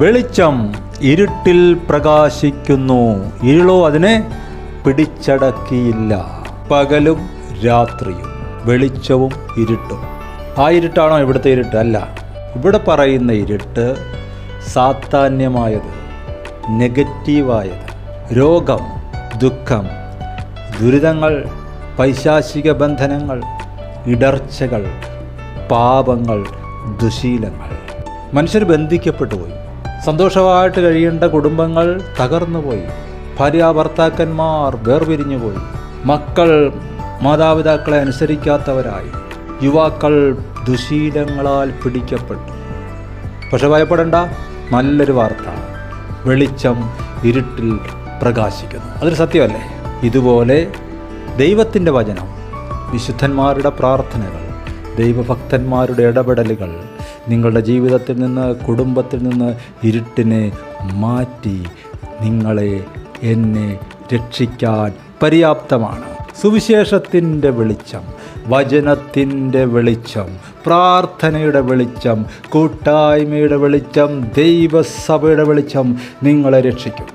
വെളിച്ചം ഇരുട്ടിൽ പ്രകാശിക്കുന്നു, ഇരുളോ അതിനെ പിടിച്ചടക്കിയില്ല. പകലും രാത്രിയും, വെളിച്ചവും ഇരുട്ടും. ആ ഇരുട്ടാണോ ഇവിടുത്തെ ഇരുട്ട്? അല്ല. ഇവിടെ പറയുന്ന ഇരുട്ട് സാത്താന്യമായത്, നെഗറ്റീവായത്, രോഗം, ദുഃഖം, ദുരിതങ്ങൾ, പൈശാചിക ബന്ധനങ്ങൾ, ഇടർച്ചകൾ, പാപങ്ങൾ, ദുശീലങ്ങൾ. മനുഷ്യർ ബന്ധിക്കപ്പെട്ടു പോയി. സന്തോഷമായിട്ട് കഴിയേണ്ട കുടുംബങ്ങൾ തകർന്നുപോയി. ഭാര്യാഭർത്താക്കന്മാർ വേർപിരിഞ്ഞു പോയി. മക്കൾ മാതാപിതാക്കളെ അനുസരിക്കാത്തവരായി. യുവാക്കൾ ദുശീലങ്ങളാൽ പിടിക്കപ്പെട്ടു. പക്ഷെ ഭയപ്പെടേണ്ട, നല്ലൊരു വാർത്ത. വെളിച്ചം ഇരുട്ടിൽ പ്രകാശിക്കുന്നു. അതൊരു സത്യമല്ലേ? ഇതുപോലെ ദൈവത്തിൻ്റെ വചനം, വിശുദ്ധന്മാരുടെ പ്രാർത്ഥനകൾ, ദൈവഭക്തന്മാരുടെ ഇടപെടലുകൾ നിങ്ങളുടെ ജീവിതത്തിൽ നിന്ന്, കുടുംബത്തിൽ നിന്ന് ഇരുട്ടിനെ മാറ്റി നിങ്ങളെ, എന്നെ രക്ഷിക്കാൻ പര്യാപ്തമാണ്. സുവിശേഷത്തിൻ്റെ വെളിച്ചം, വചനത്തിൻ്റെ വെളിച്ചം, പ്രാർത്ഥനയുടെ വെളിച്ചം, കൂട്ടായ്മയുടെ വെളിച്ചം, ദൈവസഭയുടെ വെളിച്ചം നിങ്ങളെ രക്ഷിക്കും.